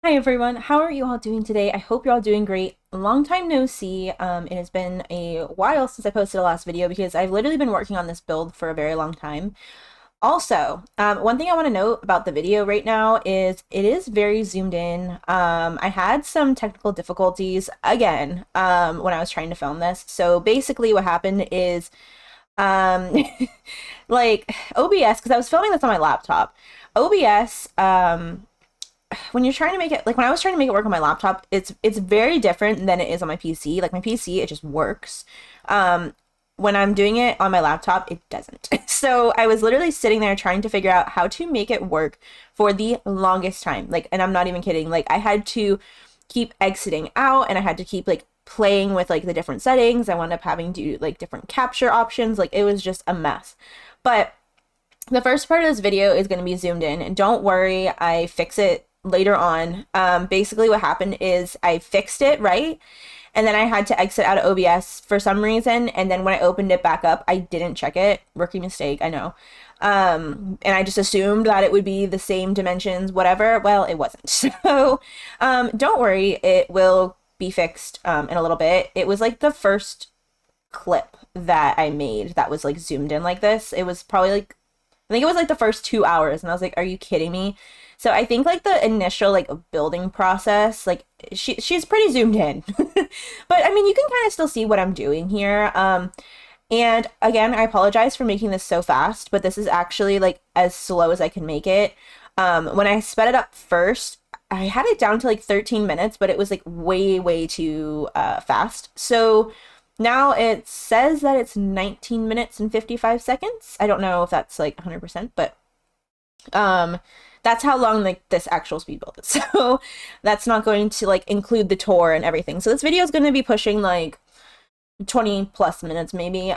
Hi everyone, how are you all doing today? I hope you're all doing great. Long time no see. It has been a while since I posted the last video because I've literally been working on this build for a very long time. Also, one thing I want to note about the video right now is it is very zoomed in. I had some technical difficulties again when I was trying to film this. So basically what happened is um, like OBS, because I was filming this on my laptop. OBS, when you're trying to make it, like when I was trying to make it work on my laptop, it's very different than it is on my PC. Like my PC, it just works. When I'm doing it on my laptop, it doesn't. So I was literally sitting there trying to figure out how to make it work for the longest time. Like, and I'm not even kidding. Like I had to keep exiting out and I had to keep like playing with like the different settings. I wound up having to do like different capture options. Like it was just a mess. But the first part of this video is going to be zoomed in, and don't worry, I fix it later on. Basically what happened is I fixed it, right? And then I had to exit out of OBS for some reason, and then when I opened it back up, I didn't check it. Rookie mistake, I know. And I just assumed that it would be the same dimensions, whatever. Well, it wasn't. So, don't worry, it will be fixed in a little bit. It was like the first clip that I made that was like zoomed in like this. It was probably like I think it was like the first 2 hours, and I was like, "Are you kidding me?" So I think like the initial like building process, like she's pretty zoomed in, but I mean you can kind of still see what I'm doing here. And again, I apologize for making this so fast, but this is actually like as slow as I can make it. When I sped it up first, I had it down to like 13 minutes, but it was like way too fast. So now it says that it's 19 minutes and 55 seconds. I don't know if that's like 100%, but um that's how long like this actual speed build is. So that's not going to like include the tour and everything. So this video is going to be pushing like 20 plus minutes maybe.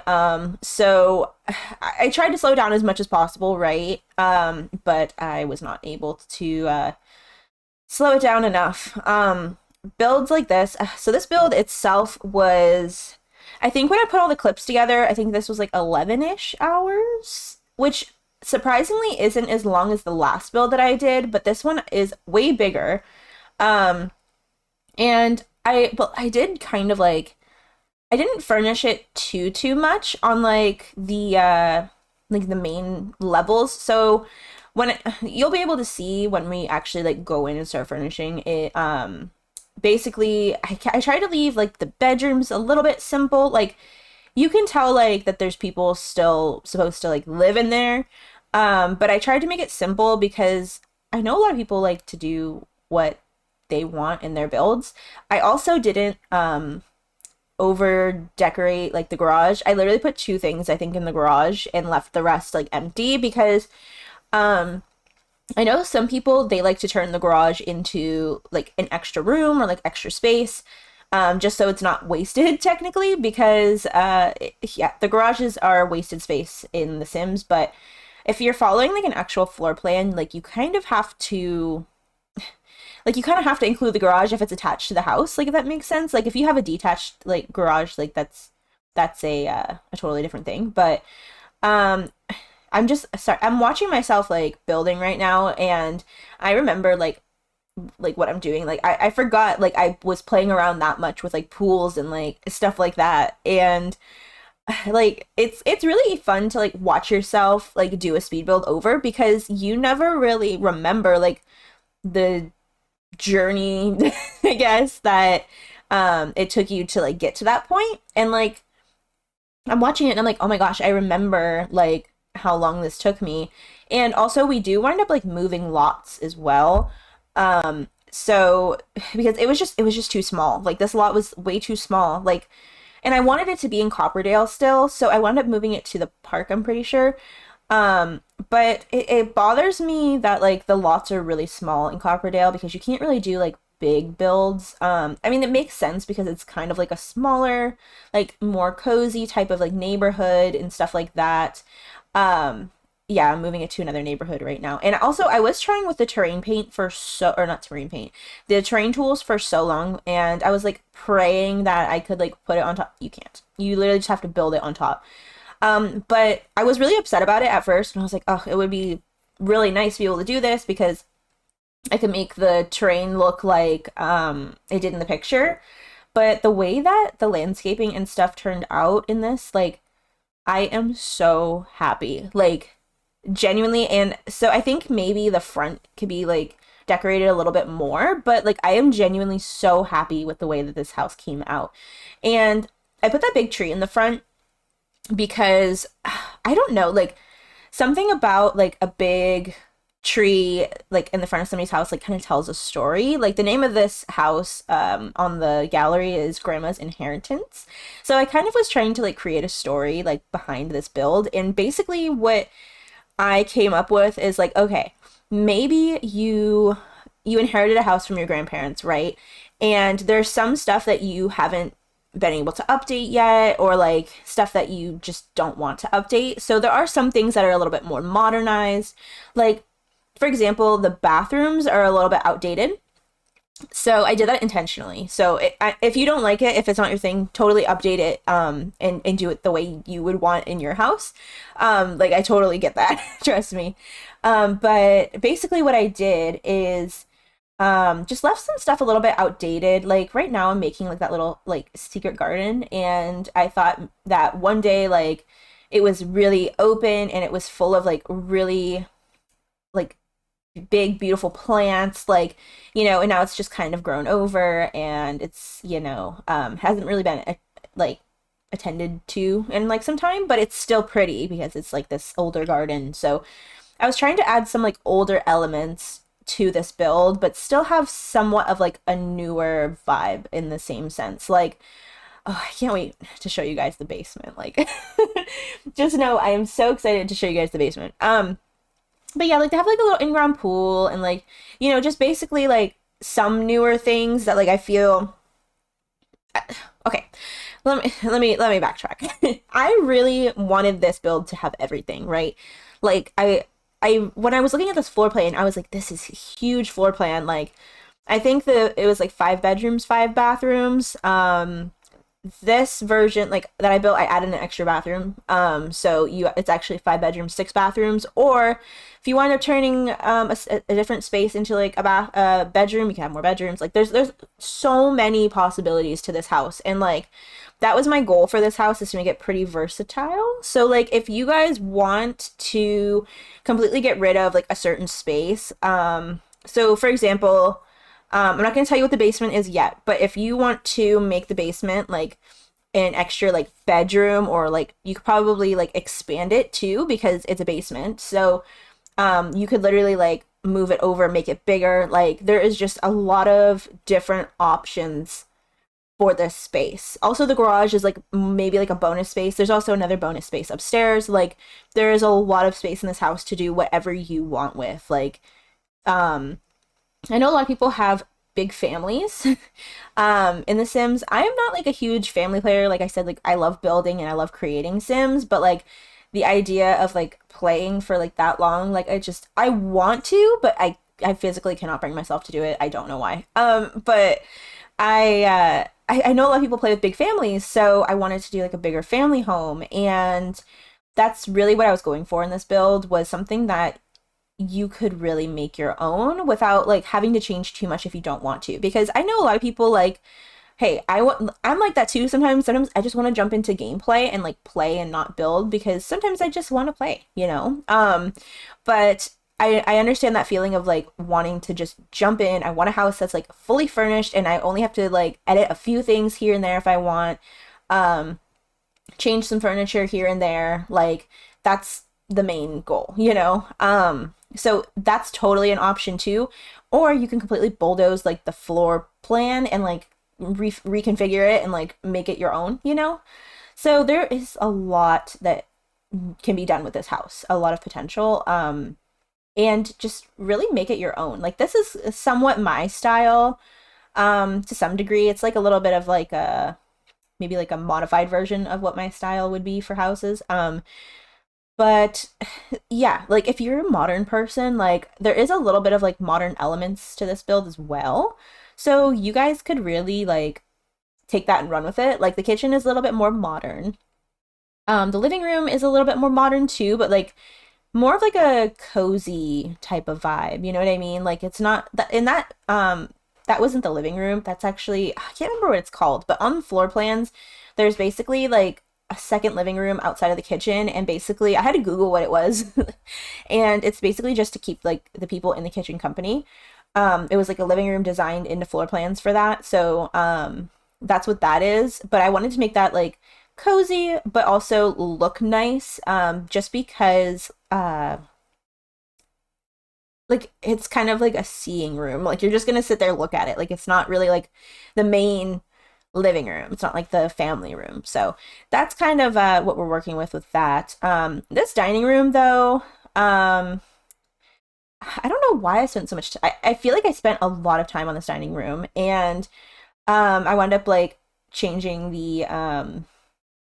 So I tried to slow down as much as possible, right? But I was not able to slow it down enough. Builds like this. So this build itself was, I think when I put all the clips together, I think this was like 11-ish hours, which surprisingly isn't as long as the last build that I did, but this one is way bigger. Um, and but I did kind of like, I didn't furnish it too much on like the main levels. So you'll be able to see when we actually like go in and start furnishing it. Basically I try to leave like the bedrooms a little bit simple. Like you can tell like that there's people still supposed to like live in there. But I tried to make it simple because I know a lot of people like to do what they want in their builds. I also didn't over decorate like the garage. I literally put two things I think in the garage and left the rest like empty because um I know some people they like to turn the garage into like an extra room or like extra space, just so it's not wasted technically because yeah, the garages are wasted space in The Sims, but if you're following like an actual floor plan, like you kind of have to include the garage if it's attached to the house, like if that makes sense. Like if you have a detached like garage, like that's a totally different thing. But um I'm just sorry. I'm watching myself like building right now, and I remember like what I'm doing. Like I forgot like I was playing around that much with like pools and like stuff like that. And like it's really fun to like watch yourself like do a speed build over because you never really remember like the journey I guess that it took you to like get to that point. And like I'm watching it and I'm like, oh my gosh, I remember like how long this took me. And also we do wind up like moving lots as well. So because it was just too small. Like this lot was way too small. Like and I wanted it to be in Copperdale still, so I wound up moving it to the park, I'm pretty sure. But it bothers me that like the lots are really small in Copperdale because you can't really do like big builds. I mean it makes sense because it's kind of like a smaller, like more cozy type of like neighborhood and stuff like that. Um, yeah, I'm moving it to another neighborhood right now. And also I was trying with the terrain paint for so or not terrain paint, the terrain tools for so long, and I was like praying that I could like put it on top. You can't. You literally just have to build it on top. But I was really upset about it at first, and I was like, oh, it would be really nice to be able to do this because I could make the terrain look like it did in the picture. But the way that the landscaping and stuff turned out in this, like, I am so happy. Like, genuinely. And so I think maybe the front could be like decorated a little bit more, but like I am genuinely so happy with the way that this house came out. And I put that big tree in the front because I don't know, like something about like a big tree like in the front of somebody's house like kind of tells a story. Like the name of this house on the gallery is Grandma's Inheritance. So I kind of was trying to like create a story like behind this build, and basically what I came up with is like, okay, maybe you inherited a house from your grandparents, right? And there's some stuff that you haven't been able to update yet, or like stuff that you just don't want to update. So there are some things that are a little bit more modernized. Like, for example, the bathrooms are a little bit outdated. So I did that intentionally. So if you don't like it, if it's not your thing, totally update it and do it the way you would want in your house. Like I totally get that. Trust me. But basically what I did is just left some stuff a little bit outdated. Like right now I'm making like that little like secret garden, and I thought that one day like it was really open and it was full of like really like big beautiful plants, like, you know, and now it's just kind of grown over, and it's, you know, hasn't really been like attended to in like some time, but it's still pretty because it's like this older garden. So I was trying to add some like older elements to this build, but still have somewhat of like a newer vibe in the same sense. Like, oh, I can't wait to show you guys the basement. Like, just know I am so excited to show you guys the basement. But yeah, like they have like a little in-ground pool and like, you know, just basically like some newer things that like I feel okay. Let me backtrack. I really wanted this build to have everything, right? Like I when I was looking at this floor plan, I was like, this is a huge floor plan. Like I think it was like 5 bedrooms, 5 bathrooms. This version like that I built, I added an extra bathroom, so it's actually 5 bedrooms, 6 bathrooms. Or if you wind up turning a different space into like a bedroom, you can have more bedrooms. Like there's so many possibilities to this house, and like that was my goal for this house, is to make it pretty versatile. So like if you guys want to completely get rid of like a certain space, so for example, I'm not going to tell you what the basement is yet, but if you want to make the basement like an extra like bedroom, or like you could probably like expand it too because it's a basement. So you could literally like move it over, make it bigger. Like there is just a lot of different options for this space. Also, the garage is like maybe like a bonus space. There's also another bonus space upstairs. Like there is a lot of space in this house to do whatever you want with. Like um I know a lot of people have big families in The Sims. I am not like a huge family player. Like I said, like I love building and I love creating Sims, but like the idea of like playing for like that long, like I want to, but I physically cannot bring myself to do it. I don't know why. But I know a lot of people play with big families, so I wanted to do like a bigger family home, and that's really what I was going for in this build, was something that you could really make your own without like having to change too much if you don't want to. Because I know a lot of people like, hey, I'm like that too sometimes. Sometimes I just want to jump into gameplay and like play and not build, because sometimes I just want to play, you know? But I understand that feeling of like wanting to just jump in. I want a house that's like fully furnished, and I only have to like edit a few things here and there if I want. Um, Change some furniture here and there. Like that's the main goal, you know? So that's totally an option too. Or you can completely bulldoze like the floor plan and like reconfigure it and like make it your own, you know? So there is a lot that can be done with this house, a lot of potential. And just really make it your own. Like this is somewhat my style, to some degree. It's like a little bit of like a maybe like a modified version of what my style would be for houses. But yeah, like if you're a modern person, like there is a little bit of like modern elements to this build as well. So you guys could really like take that and run with it. Like the kitchen is a little bit more modern. The living room is a little bit more modern too, but like more of like a cozy type of vibe. You know what I mean? Like it's not that in that that wasn't the living room. That's actually I can't remember what it's called, but on the floor plans, there's basically like a second living room outside of the kitchen, and basically I had to Google what it was. And it's basically just to keep like the people in the kitchen company. It was like a living room designed into floor plans for that. So that's what that is. But I wanted to make that like cozy, but also look nice. Just because like it's kind of like a seeing room. Like you're just gonna sit there and look at it. Like it's not really like the main living room. It's not like the family room. So that's kind of what we're working with that. This dining room though, I don't know why I spent so much time. I feel like I spent a lot of time on this dining room, and I wound up like changing the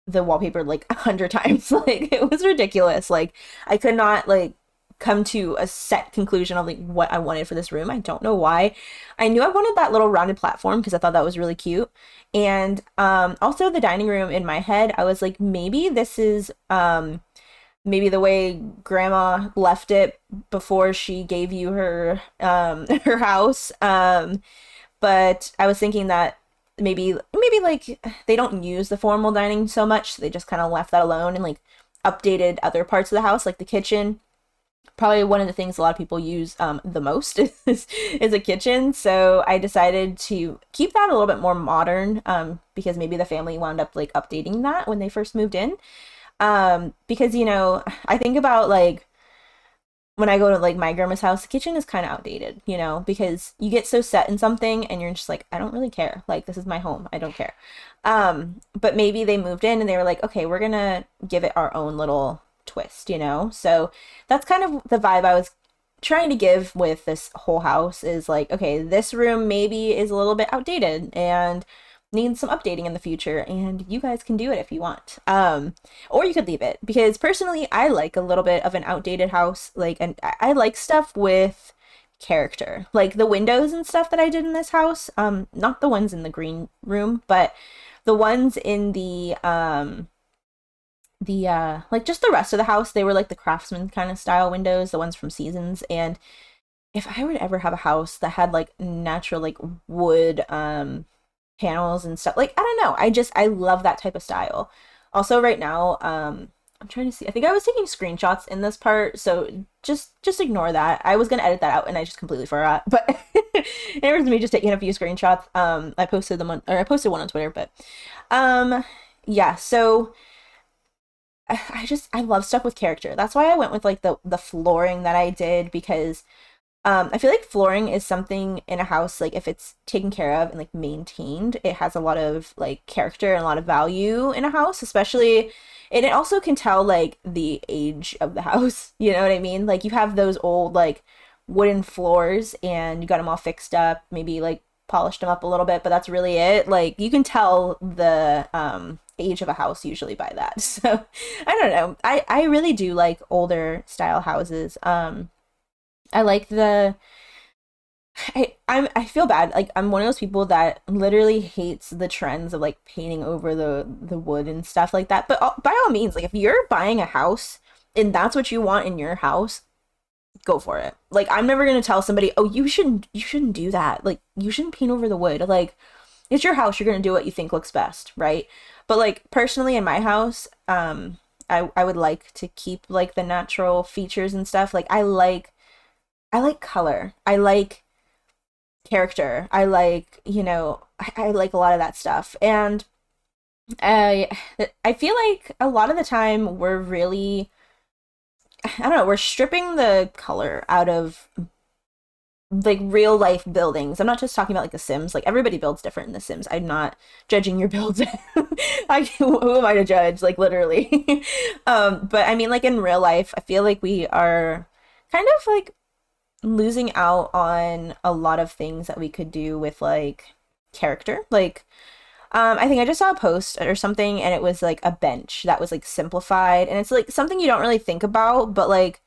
wallpaper like 100 times. Like it was ridiculous. Like I could not like come to a set conclusion of like what I wanted for this room. I don't know why. I knew I wanted that little rounded platform because I thought that was really cute. And also the dining room in my head, I was like, maybe this is maybe the way grandma left it before she gave you her house. But I was thinking that maybe like they don't use the formal dining so much, so they just kind of left that alone and like updated other parts of the house like the kitchen. Probably one of the things a lot of people use the most is a kitchen. So I decided to keep that a little bit more modern, because maybe the family wound up like updating that when they first moved in. Because you know, I think about like when I go to like my grandma's house, the kitchen is kind of outdated, you know, because you get so set in something and you're just like, I don't really care. Like this is my home. I don't care. But maybe they moved in and they were like, okay, we're gonna give it our own little twist, you know? So that's kind of the vibe I was trying to give with this whole house is like, okay, this room maybe is a little bit outdated and needs some updating in the future, and you guys can do it if you want. Or you could leave it because personally, I like a little bit of an outdated house. Like, and I like stuff with character, like the windows and stuff that I did in this house. Not the ones in the green room, but the ones in the like just the rest of the house, they were like the craftsman kind of style windows, the ones from Seasons. And if I were to ever have a house that had like natural like wood panels and stuff, like I don't know, I love that type of style. Also right now, I'm trying to see, I think I was taking screenshots in this part, so just ignore that. I was gonna edit that out and I just completely forgot, but it was me just taking a few screenshots. I posted them on, or I posted one on Twitter, but yeah, so I love stuff with character. That's why I went with like the flooring that I did, because I feel like flooring is something in a house, like if it's taken care of and like maintained, it has a lot of like character and a lot of value in a house, especially, and it also can tell like the age of the house. You know what I mean? Like you have those old like wooden floors and you got them all fixed up, maybe like polished them up a little bit, but that's really it. Like you can tell the age of a house usually by that. So I don't know. I really do like older style houses. I like I feel bad. Like I'm one of those people that literally hates the trends of like painting over the wood and stuff like that. But by all means, like if you're buying a house and that's what you want in your house, go for it. Like I'm never gonna tell somebody, oh, you shouldn't do that. Like you shouldn't paint over the wood. Like it's your house. You're gonna do what you think looks best, right? But like personally in my house, I would like to keep like the natural features and stuff. Like I like color. I like character. I like, you know, I like a lot of that stuff. And I I feel like a lot of the time we're really, I don't know, we're stripping the color out of like real life buildings. I'm not just talking about like The Sims. Like everybody builds different in The Sims. I'm not judging your builds. Who am I to judge? Like literally. But I mean like in real life, I feel like we are kind of like losing out on a lot of things that we could do with like character. Like I think I just saw a post or something and it was like a bench that was like simplified, and it's like something you don't really think about, but like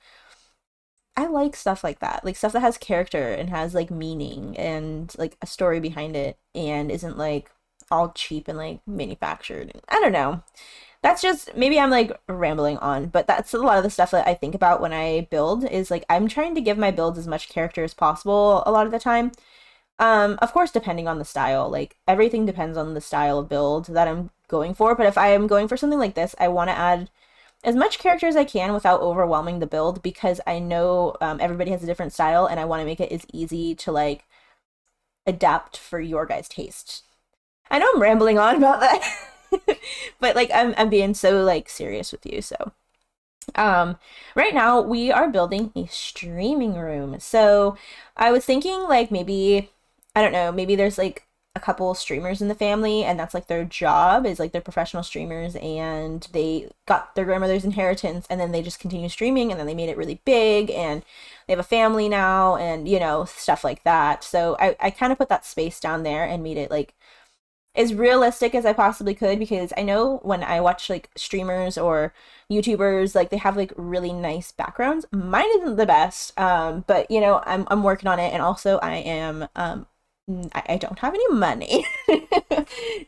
I like stuff like that. Like stuff that has character and has like meaning and like a story behind it and isn't like all cheap and like manufactured. I don't know. that's just maybe I'm like rambling on, but that's a lot of the stuff that I think about when I build is like I'm trying to give my builds as much character as possible a lot of the time. Of course, depending on the style, like everything depends on the style of build that I'm going for. But if I am going for something like this, I want to add as much character as I can without overwhelming the build because I know everybody has a different style and I want to make it as easy to like adapt for your guys' taste. I know I'm rambling on about that, but like I'm being so like serious with you. So um, right now we are building a streaming room. So I was thinking like maybe, I don't know, maybe there's like a couple streamers in the family and that's like their job is like they're professional streamers and they got their grandmother's inheritance and then they just continue streaming and then they made it really big and they have a family now and you know, stuff like that. So I kind of put that space down there and made it like as realistic as I possibly could because I know when I watch like streamers or YouTubers, like they have like really nice backgrounds. Mine isn't the best, but you know, I'm working on it, and also I am I don't have any money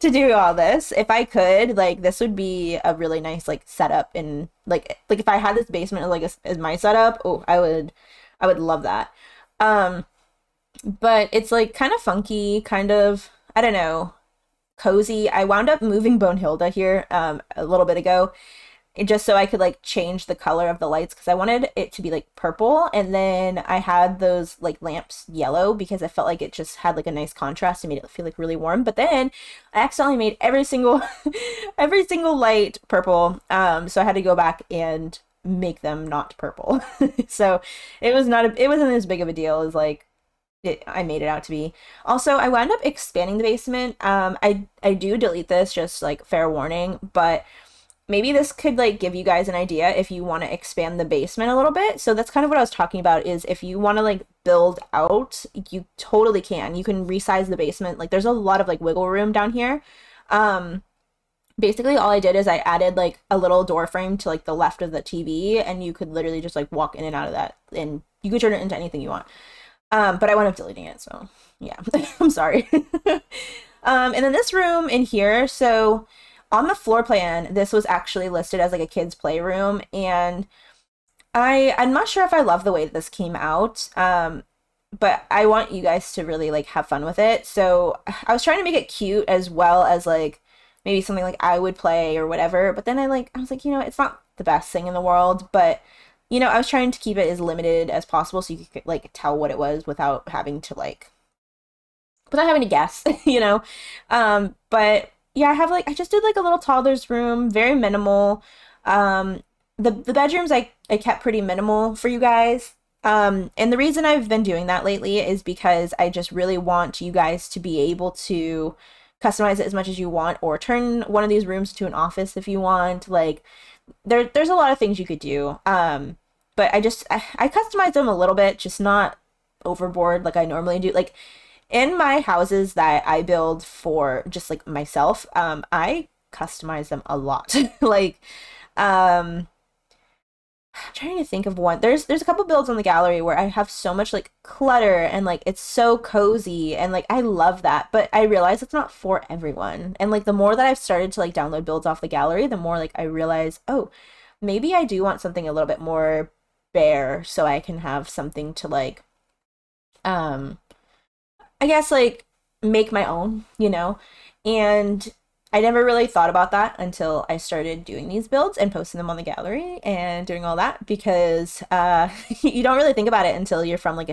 to do all this. If I could, like this would be a really nice like setup and like if I had this basement like as my setup, oh, I would love that. Um, but it's like kind of funky, kind of I don't know cozy. I wound up moving Bonehilda here a little bit ago, just so I could like change the color of the lights because I wanted it to be like purple, and then I had those like lamps yellow because I felt like it just had like a nice contrast and made it feel like really warm. But then I accidentally made every single every single light purple, so I had to go back and make them not purple. So it wasn't as big of a deal as like I made it out to be. Also, I wound up expanding the basement. I do delete this, just like fair warning, but maybe this could like give you guys an idea if you want to expand the basement a little bit. So that's kind of what I was talking about is if you want to like build out, you totally can. You can resize the basement. Like there's a lot of like wiggle room down here. Um, Basically all I did is I added like a little door frame to like the left of the TV and you could literally just like walk in and out of that and you could turn it into anything you want. But I wound up deleting it, so yeah, I'm sorry. And then this room in here, so on the floor plan, this was actually listed as like a kid's playroom, and I'm not sure if I love the way that this came out. But I want you guys to really like have fun with it. So I was trying to make it cute as well as like maybe something like I would play or whatever. But then I was like, you know, it's not the best thing in the world, but you know, I was trying to keep it as limited as possible so you could like tell what it was without having to guess, you know. But yeah, I just did like a little toddler's room, very minimal. Um, the bedrooms I kept pretty minimal for you guys. And the reason I've been doing that lately is because I just really want you guys to be able to customize it as much as you want or turn one of these rooms into an office if you want. Like there's a lot of things you could do. But I customized them a little bit, just not overboard like I normally do. Like in my houses that I build for just like myself, I customize them a lot. Like um I'm trying to think of one. There's a couple builds on the gallery where I have so much like clutter and like it's so cozy and like I love that, but I realize it's not for everyone. And like the more that I've started to like download builds off the gallery, the more like I realize, oh, maybe I do want something a little bit more bare so I can have something to like um I guess like make my own, you know? And I never really thought about that until I started doing these builds and posting them on the gallery and doing all that because you don't really think about it until you're from like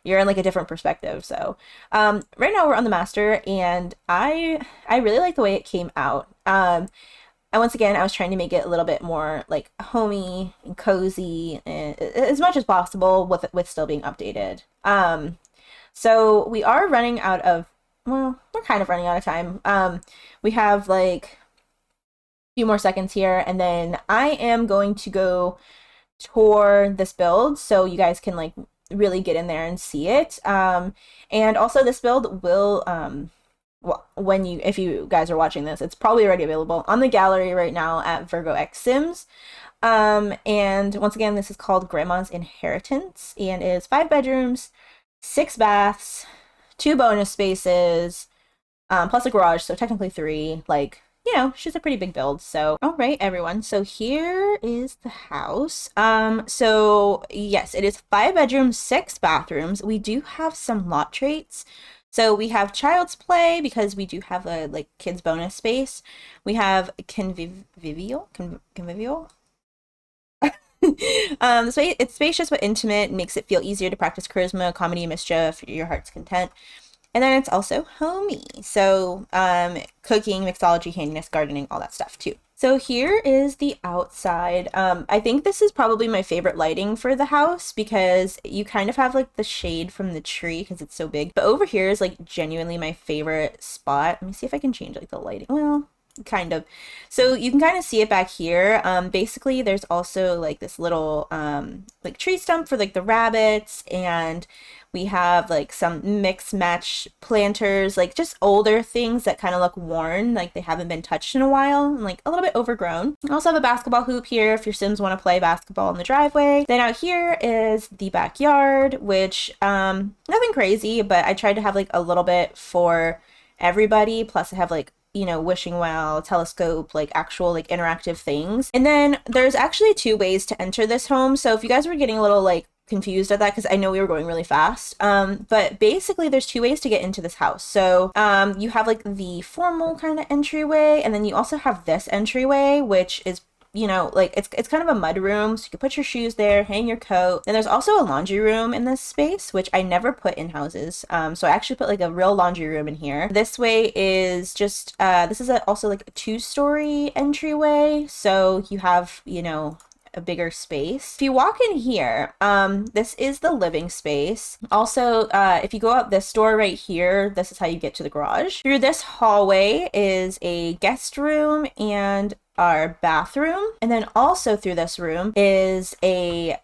you're in like a different perspective. So right now we're on the master and I really like the way it came out. And once again, I was trying to make it a little bit more like homey and cozy and as much as possible with still being updated. So we are running out of, well, we're kind of running out of time. We have like a few more seconds here, and then I am going to go tour this build so you guys can like really get in there and see it. And also this build will, well, if you guys are watching this, it's probably already available on the gallery right now at virgoxsims. And once again, this is called Grandma's Inheritance and is 5 bedrooms, 6 baths, 2 bonus spaces, plus a garage, so technically 3. Like, you know, she's a pretty big build. So, all right, everyone. So here is the house. So yes, it is 5 bedrooms, 6 bathrooms. We do have some lot traits. So we have child's play because we do have a like kids bonus space. We have convivial. It's spacious but intimate, makes it feel easier to practice charisma, comedy, mischief, your heart's content. And then it's also homey. So cooking, mixology, handiness, gardening, all that stuff too. So here is the outside. I think this is probably my favorite lighting for the house because you kind of have like the shade from the tree because it's so big. But over here is like genuinely my favorite spot. Let me see if I can change like the lighting. Well, kind of. So you can kind of see it back here. Basically there's also like this little like tree stump for like the rabbits, and we have like some mix match planters, like just older things that kind of look worn, like they haven't been touched in a while and like a little bit overgrown. I also have a basketball hoop here if your Sims want to play basketball in the driveway. Then out here is the backyard, which nothing crazy, but I tried to have like a little bit for everybody. Plus I have like, you know, wishing well, telescope, like actual like interactive things. And then there's actually 2 ways to enter this home. So if you guys were getting a little like confused at that, because I know we were going really fast, but basically there's 2 ways to get into this house. So you have like the formal kind of entryway, and then you also have this entryway, which is, you know, like it's kind of a mud room, so you can put your shoes there, hang your coat. And there's also a laundry room in this space, which I never put in houses. So I actually put like a real laundry room in here. This way is just this is also like a 2-story entryway, so you have, you know, a bigger space. If you walk in here, this is the living space. Also, if you go out this door right here, this is how you get to the garage. Through this hallway is a guest room and our bathroom. And then also through this room is a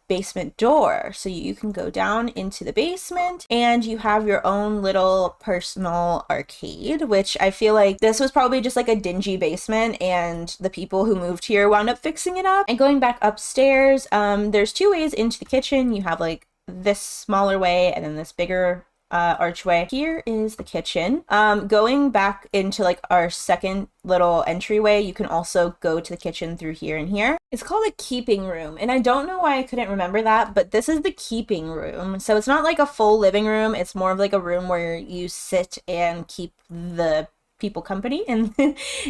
basement door. So you can go down into the basement and you have your own little personal arcade, which I feel like this was probably just like a dingy basement and the people who moved here wound up fixing it up. And going back upstairs, there's 2 ways into the kitchen. You have like this smaller way and then this bigger archway. Here is the kitchen. Going back into like our second little entryway, you can also go to the kitchen through here and here. It's called a keeping room, and I don't know why I couldn't remember that, but this is the keeping room. So it's not like a full living room, it's more of like a room where you sit and keep the people company in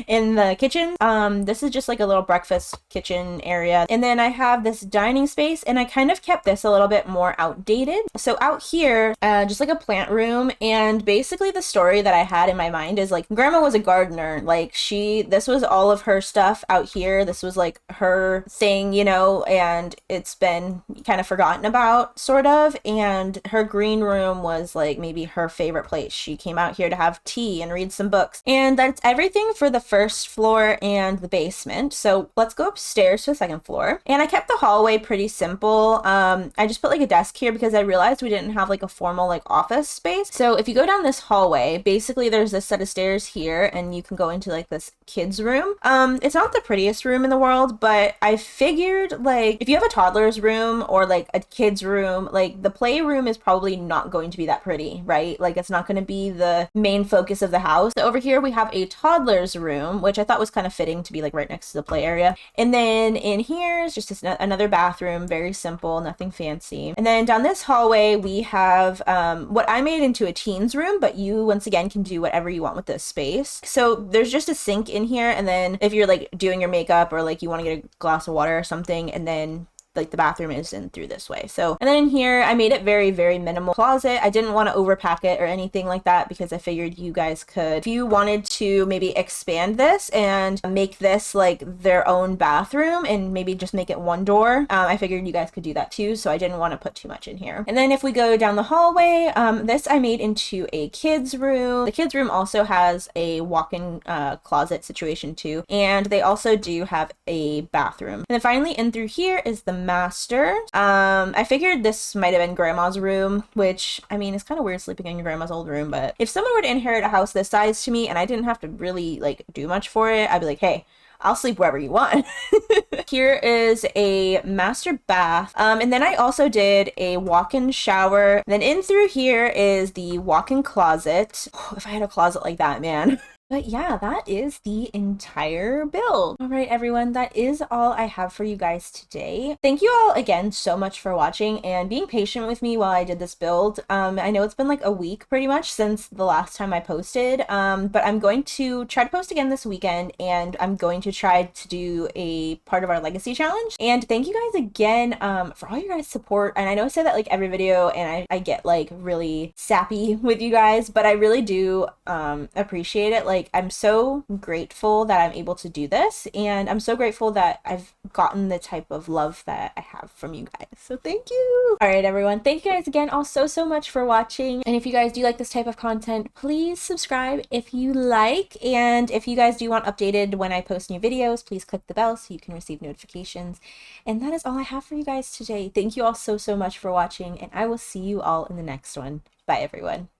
in the kitchen. This is just like a little breakfast kitchen area. And then I have this dining space, and I kind of kept this a little bit more outdated. So out here, just like a plant room, and basically the story that I had in my mind is like grandma was a gardener. Like this was all of her stuff out here. This was like her thing, you know, and it's been kind of forgotten about sort of. And her green room was like maybe her favorite place. She came out here to have tea and read some books. And that's everything for the first floor and the basement. So let's go upstairs to the second floor. And I kept the hallway pretty simple. I just put like a desk here because I realized we didn't have like a formal like office space. So if you go down this hallway, basically there's this set of stairs here and you can go into like this kids room. It's not the prettiest room in the world, but I figured like if you have a toddler's room or like a kid's room, like the playroom is probably not going to be that pretty, right? Like it's not going to be the main focus of the house. So over here we have a toddler's room, which I thought was kind of fitting to be like right next to the play area. And then in here is just another bathroom, very simple, nothing fancy. And then down this hallway we have what I made into a teens room, but you once again can do whatever you want with this space. So there's just a sink in here, and then if you're like doing your makeup or like you want to get a glass of water or something, and then like the bathroom is in through this way. So, and then in here I made it very, very minimal closet. I didn't want to overpack it or anything like that because I figured you guys could, if you wanted to maybe expand this and make this like their own bathroom and maybe just make it one door, I figured you guys could do that too. So I didn't want to put too much in here. And then if we go down the hallway, this I made into a kid's room. The kids room also has a walk-in closet situation too. And they also do have a bathroom. And then finally in through here is the master. I figured this might have been grandma's room, which I mean it's kind of weird sleeping in your grandma's old room, but if someone were to inherit a house this size to me and I didn't have to really like do much for it, I'd be like, hey, I'll sleep wherever you want. Here is a master bath. And then I also did a walk-in shower. Then in through here is the walk-in closet. If I had a closet like that, man. But yeah, that is the entire build. All right, everyone, that is all I have for you guys today. Thank you all again so much for watching and being patient with me while I did this build. I know it's been like a week pretty much since the last time I posted, but I'm going to try to post again this weekend, and I'm going to try to do a part of our legacy challenge. And thank you guys again for all your guys' support. And I know I say that like every video, and I get like really sappy with you guys, but I really do appreciate it. Like, I'm so grateful that I'm able to do this, and I'm so grateful that I've gotten the type of love that I have from you guys. So thank you. All right, everyone. Thank you guys again all so much for watching. And if you guys do like this type of content, please subscribe if you like. And if you guys do want updated when I post new videos, please click the bell so you can receive notifications. And that is all I have for you guys today. Thank you all so much for watching, and I will see you all in the next one. Bye, everyone.